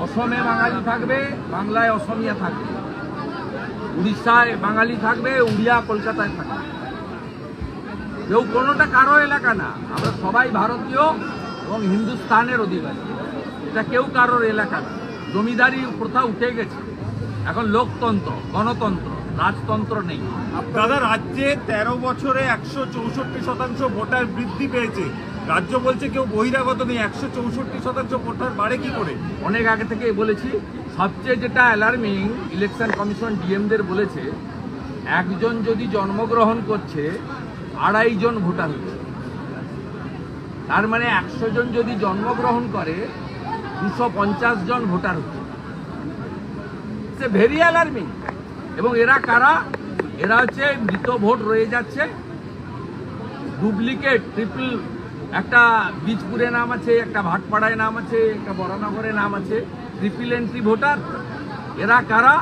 অসমে বাঙালি থাকবে, বাংলায় অসমিয়া থাকবে, উড়িষ্যায় বাঙালি থাকবে, উড়িয়া কলকাতায় থাকবে। কেউ কোনোটা কারো এলাকা না, আমরা সবাই ভারতীয় এবং হিন্দুস্তানের অধিবাসী। এটা কেউ কারোর এলাকা না। জমিদারি প্রথা উঠে গেছে, এখন লোকতন্ত্র, গণতন্ত্র, রাজতন্ত্র নেই। দাদা, রাজ্যে 13 বছরে 164% ভোটার বৃদ্ধি পেয়েছে। রাজ্য বলছে কেউ বহিরাগত নেই, 164% ভোটার বাড়ে কি করে? অনেক আগে থেকে বলেছি, সবচেয়ে যেটা অ্যালার্মিং, ইলেকশন কমিশন ডিএমদের বলেছে, একজন যদি জন্মগ্রহণ করছে 2.5 জন ভোটার হচ্ছে। তার মানে 100 জন যদি জন্মগ্রহণ করে 250 জন ভোটার হচ্ছে। সে ভেরি অ্যালার্মিং। এবং এরা কারা? এরা হচ্ছে মৃত ভোট রয়ে যাচ্ছে, ডুপ্লিকেট, ট্রিপল, একটা বীজপুরে নাম আছে, একটা ভাটপাড়ায় নাম আছে, একটা বরানগরে নাম আছে, ট্রিপল এন্ট্রি ভোটার। এরা কারা?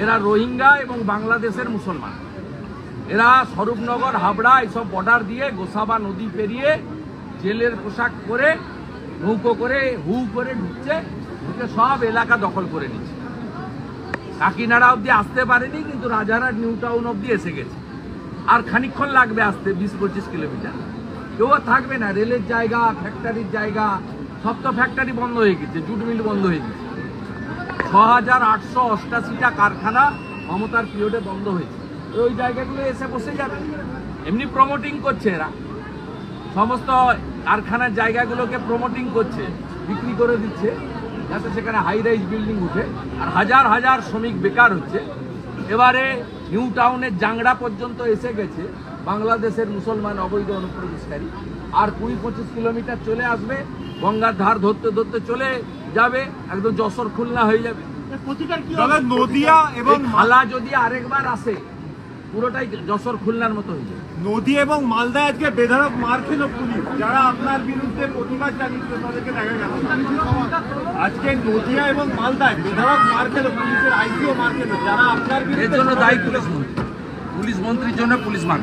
এরা রোহিঙ্গা এবং বাংলাদেশের মুসলমান। এরা স্বরূপনগর, হাবড়া এইসব বর্ডার দিয়ে গোসাবা নদী পেরিয়ে জেলের পোশাক পরে নৌকো করে হু করে ঢুকছে, ঢুকে সব এলাকা দখল করে নিচ্ছে। কাকিনাড়া অব্দি আসতে পারেনি, কিন্তু রাজারহাট নিউ টাউন অব্দি এসে গেছে। আর খানিকক্ষণ লাগবে আসতে, 20-25 কিলোমিটার। কেউ থাকবে না, রেলের জায়গা, ফ্যাক্টরির জায়গা, সব তো ফ্যাক্টরি বন্ধ হয়ে গেছে, জুট মিল বন্ধ হয়ে গেছে। 6888টা কারখানা মমতার পিরিয়ডে বন্ধ হয়েছে। ওই জায়গাগুলো এসে বসে যাবে। এমনি প্রমোটিং করছে এরা, সমস্ত কারখানার জায়গাগুলোকে প্রমোটিং করছে, বিক্রি করে দিচ্ছে, যাতে সেখানে হাই রাইজ বিল্ডিং উঠে, আর হাজার হাজার শ্রমিক বেকার হচ্ছে। এবারে নিউ টাউনের জাংড়া পর্যন্ত এসে গেছে বাংলাদেশের মুসলমান অবৈধ অনুপ্রবেশকারী। আর 20-25 কিলোমিটার চলে আসবে, গঙ্গার ধার ধরতে ধরতে চলে যাবে, একদম যশোর খুলনা হয়ে যাবে। নদিয়া এবং মালা যদি আরেকবার আসে, পুরোটাই যশোর খুলনার মতো হয়ে যাবে। নদিয়া এবং মালদায় আজকে বেধড়ক মার খেল পুলিশ। যারা আপনার বিরুদ্ধে প্রতিবাদ জানিয়েছিল তাদেরকে দেখা গেল। আজকে নদিয়া এবং মালদায় বেধড়ক মার খেল পুলিশের, আইসিও মার খেল। যারা আপনার বিরুদ্ধে, এর জন্য দায়ী পুলিশ মন্ত্রীর জন্য পুলিশ মার।